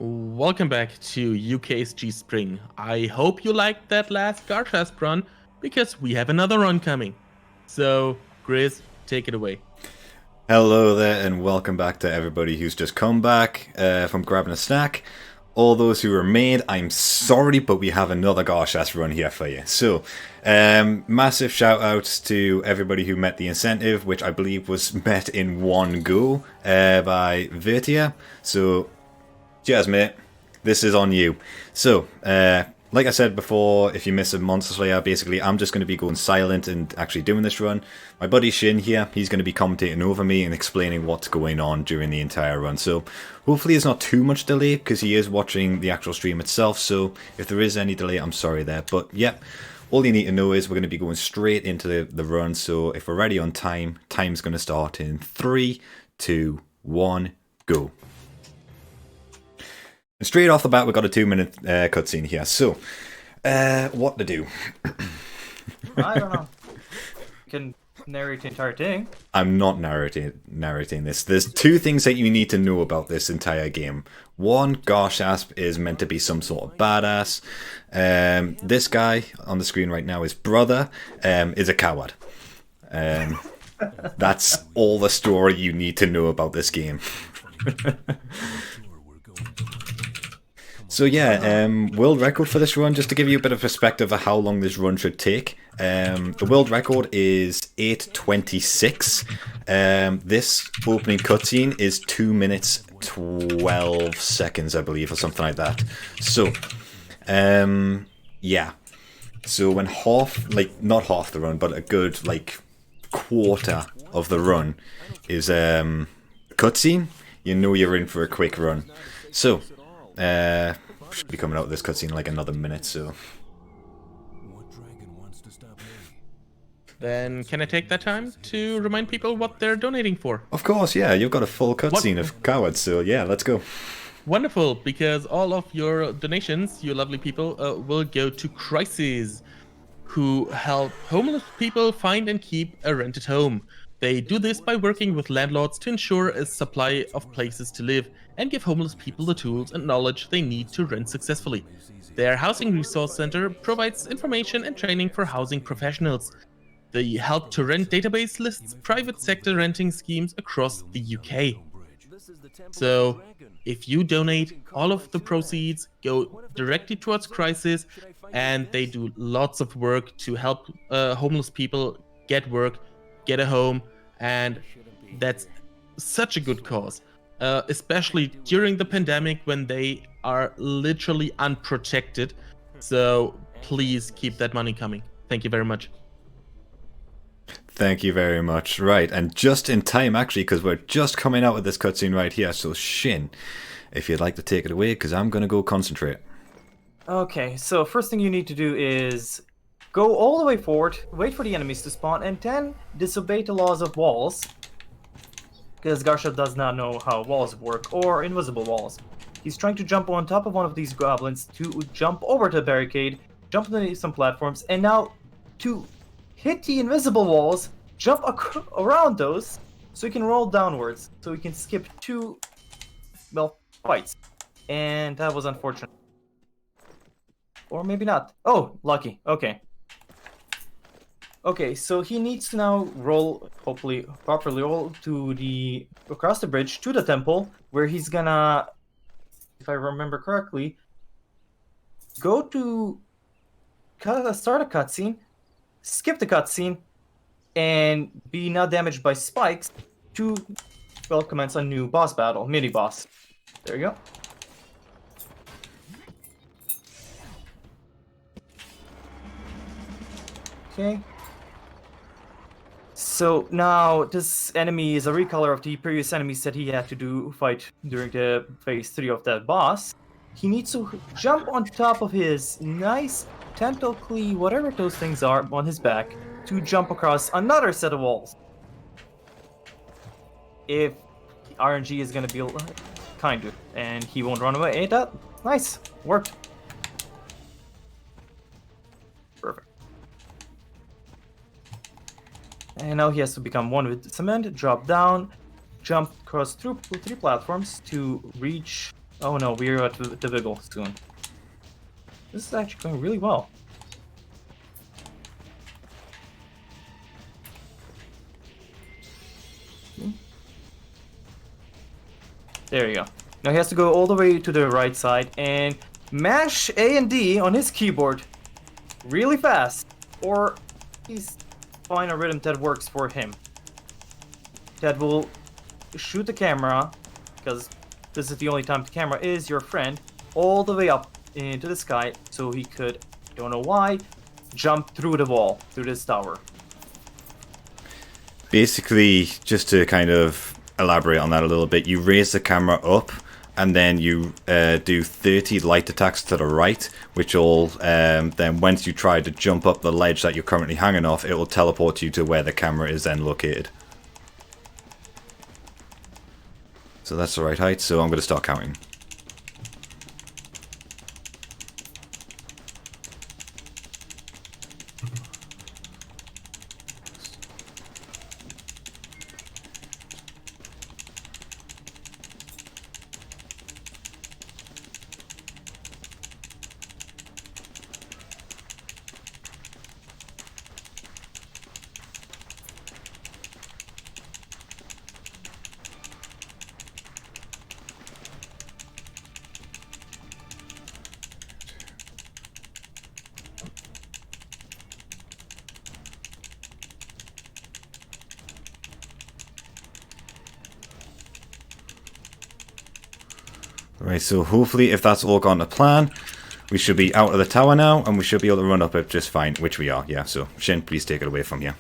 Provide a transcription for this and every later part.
Welcome back to UKSG Spring. I hope you liked that last Garsharp run, because we have another run coming. So, Grizz, take it away. Hello there, and welcome back to everybody who's just come back from grabbing a snack. All those who remained, I'm sorry, but we have another Garsharp run here for you. So, massive shout outs to everybody who met the incentive, which I believe was met in one go by Vertia. So, cheers, mate. This is on you. So, like I said before, if you miss a Monster Slayer, basically I'm just going to be going silent and actually doing this run. My buddy Shin here, he's going to be commentating over me and explaining what's going on during the entire run. So hopefully there's not too much delay, because he is watching the actual stream itself. So if there is any delay, I'm sorry there. But yep, all you need to know is we're going to be going straight into the run. So if we're ready on time, time's going to start in 3, 2, 1, go. And straight off the bat, we've got a 2-minute cutscene here. So, what to do? I don't know. You can narrate the entire thing. I'm not narrating this. There's two things that you need to know about this entire game. One, Garsharp is meant to be some sort of badass. This guy on the screen right now, his brother, is a coward. That's all the story you need to know about this game. So yeah, world record for this run, just to give you a bit of perspective of how long this run should take. The world record is 8:26. This opening cutscene is 2 minutes 12 seconds, I believe, or something like that. So, yeah. So when not half the run, but a good, quarter of the run is cutscene, you know you're in for a quick run. So, should be coming out of this cutscene in like another minute, so. Then can I take that time to remind people what they're donating for? Of course, yeah, you've got a full cutscene of cowards, so yeah, let's go. Wonderful, because all of your donations, you lovely people, will go to Crisis, who help homeless people find and keep a rented home. They do this by working with landlords to ensure a supply of places to live and give homeless people the tools and knowledge they need to rent successfully. Their Housing Resource Center provides information and training for housing professionals. They help to rent database lists private sector renting schemes across the UK. So, if you donate, all of the proceeds go directly towards Crisis, and they do lots of work to help homeless people get work, get a home, and that's such a good cause, especially during the pandemic when they are literally unprotected. So please keep that money coming. Thank you very much. Thank you very much. Right, and just in time actually, because we're just coming out with this cutscene right here. So Shin, if you'd like to take it away, because I'm going to go concentrate. Okay, so first thing you need to do is go all the way forward, wait for the enemies to spawn, and then disobey the laws of walls. Because Garsharp does not know how walls work, or invisible walls. He's trying to jump on top of one of these goblins to jump over the barricade, jump underneath some platforms, and now to hit the invisible walls, jump around those, so he can roll downwards, so he can skip two, fights. And that was unfortunate. Or maybe not. Oh, lucky. Okay. Okay, so he needs to now roll, hopefully properly roll across the bridge to the temple, where he's gonna, if I remember correctly, go to start a cutscene, skip the cutscene, and be not damaged by spikes to, commence a new boss battle, mini boss. There you go. Okay. So now this enemy is a recolor of the previous enemies that he had to fight during the phase 3 of that boss. He needs to jump on top of his nice tentacly, whatever those things are, on his back to jump across another set of walls. If RNG is gonna be kind to, and he won't run away. Ain't that nice? Worked. Perfect. And now he has to become one with cement, drop down, jump across three platforms to reach Oh no, we're at the Wiggle soon. This is actually going really well. There you go. Now he has to go all the way to the right side and mash A and D on his keyboard really fast, or he's find a rhythm that works for him. That will shoot the camera, because this is the only time the camera is your friend, all the way up into the sky, so he could, don't know why, jump through the wall, through this tower. Basically, just to kind of elaborate on that a little bit, you raise the camera up, and then you do 30 light attacks to the right, which will then once you try to jump up the ledge that you're currently hanging off, it will teleport you to where the camera is then located. So that's the right height, so I'm going to start counting. Right, so hopefully if that's all gone to plan, we should be out of the tower now, and we should be able to run up it just fine, which we are, yeah. So, Shin, please take it away from here.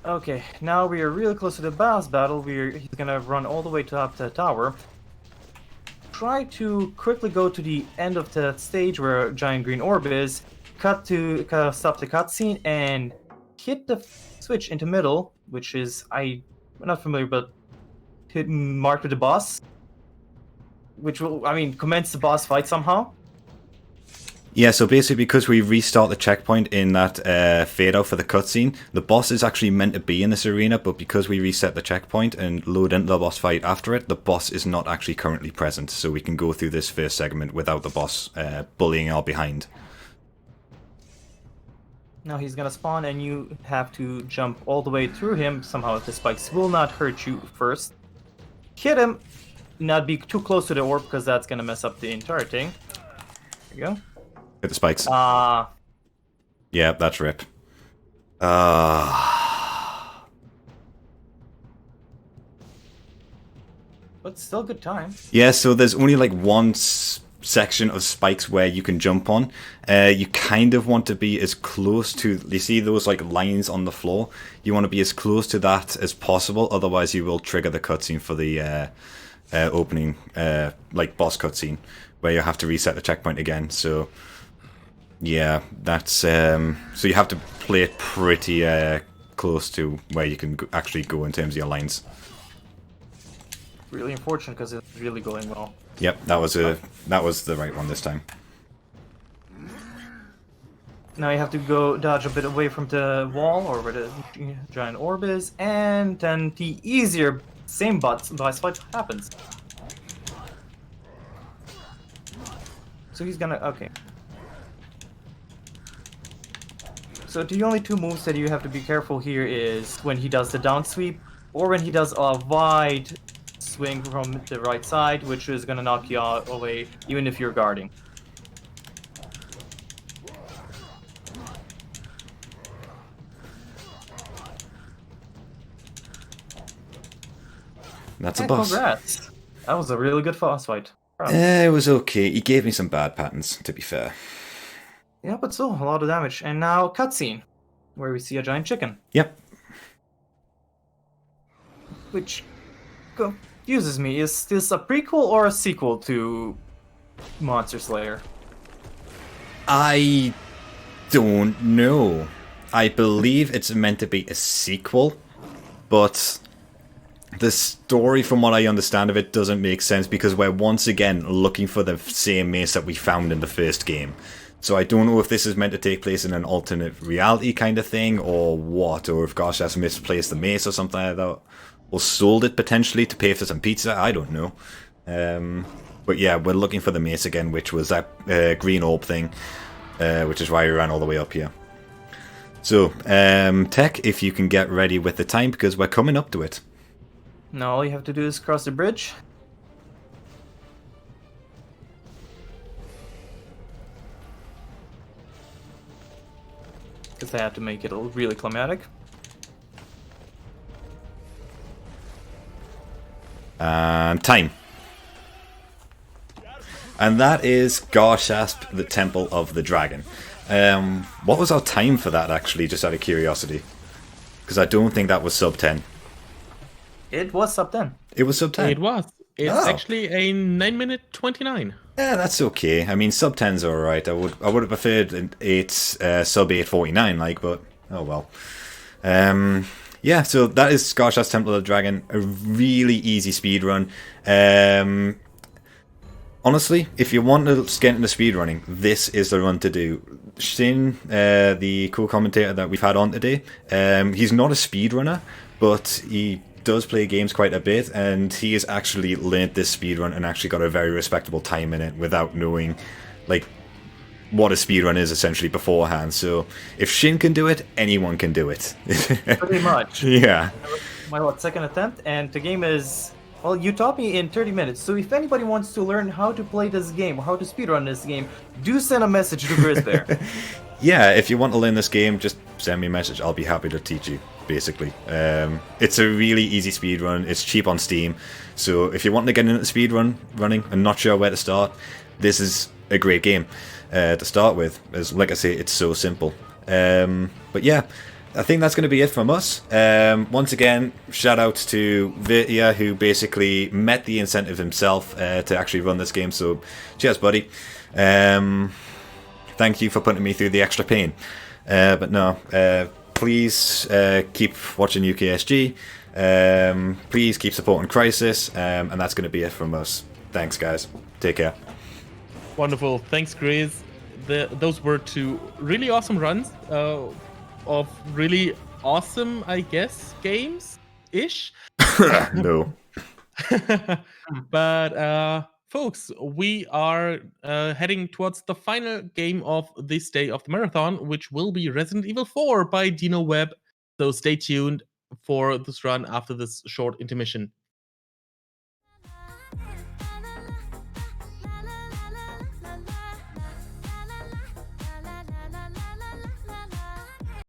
Okay, now we are really close to the boss battle. He's gonna run all the way to up the tower. Try to quickly go to the end of the stage where a giant green orb is, stop the cutscene, and hit the switch into middle, which is, I'm not familiar, but marked with the boss. Which will, commence the boss fight somehow. Yeah, so basically because we restart the checkpoint in that fade out for the cutscene, the boss is actually meant to be in this arena, but because we reset the checkpoint and load into the boss fight after it, the boss is not actually currently present, so we can go through this first segment without the boss bullying our behind. Now he's gonna spawn and you have to jump all the way through him. Somehow the spikes will not hurt you first. Hit him! Not be too close to the orb, because that's gonna mess up the entire thing. There you go. Hit the spikes. Yeah, that's rip. But still good time. Yeah, so there's only like one section of spikes where you can jump on. You kind of want to be as close to, you see those like lines on the floor? You want to be as close to that as possible, otherwise you will trigger the cutscene for the opening like boss cutscene where you have to reset the checkpoint again. So yeah, that's so you have to play it pretty close to where you can actually go in terms of your lines. Really unfortunate because it's really going well. Yep, that was the right one this time. Now you have to go dodge a bit away from the wall or where the giant orb is, and then the easier same boss fight happens. So he's gonna, okay. So the only two moves that you have to be careful here is when he does the down sweep, or when he does a wide swing from the right side, which is gonna knock you away even if you're guarding. That's a boss. Congrats. That was a really good boss fight. It was okay. He gave me some bad patterns, to be fair. Yeah, but still, a lot of damage. And now, cutscene, where we see a giant chicken. Yep. Which confuses me. Is this a prequel or a sequel to Monster Slayer? I don't know. I believe it's meant to be a sequel, but the story, from what I understand of it, doesn't make sense because we're once again looking for the same mace that we found in the first game. So I don't know if this is meant to take place in an alternate reality kind of thing or what, or if Gosh has misplaced the mace or something like that, or sold it potentially to pay for some pizza. I don't know. But yeah, we're looking for the mace again, which was that green orb thing, which is why we ran all the way up here. So, Tech, if you can get ready with the time, because we're coming up to it. Now all you have to do is cross the bridge. Because I have to make it really climatic. And time. And that is Garsharp, the Temple of the Dragon. What was our time for that, actually, just out of curiosity? Because I don't think that was sub 10. It was sub 10. It was sub 10? It was. It's actually a 9-minute 29. Yeah, that's okay. I mean, sub 10's alright. I would have preferred sub 849, like, but oh well. Yeah, so that is Garsharp's Temple of the Dragon. A really easy speed run. Honestly, if you want to get into speedrunning, this is the run to do. Shin, the co-commentator that we've had on today, he's not a speedrunner, but he does play games quite a bit, and he has actually learned this speedrun and actually got a very respectable time in it without knowing, like, what a speedrun is essentially beforehand. So if Shin can do it, anyone can do it. Pretty much. Yeah. My second attempt, and the game is... Well, you taught me in 30 minutes, so if anybody wants to learn how to play this game, or how to speedrun this game, do send a message to GrizzzzBear. Yeah, if you want to learn this game, just send me a message. I'll be happy to teach you, basically. It's a really easy speedrun. It's cheap on Steam. So if you want to get into running and not sure where to start, this is a great game to start with. As like I say, it's so simple. But yeah, I think that's going to be it from us. Once again, shout out to Virtia, who basically met the incentive himself to actually run this game. So cheers, buddy. Thank you for putting me through the extra pain. But no, please keep watching UKSG. Please keep supporting Crisis. And that's going to be it from us. Thanks, guys. Take care. Wonderful. Thanks, Grizz. Those were two really awesome runs of really awesome, I guess, games-ish. No. But, folks, we are heading towards the final game of this day of the marathon, which will be Resident Evil 4 by Dino Webb. So stay tuned for this run after this short intermission.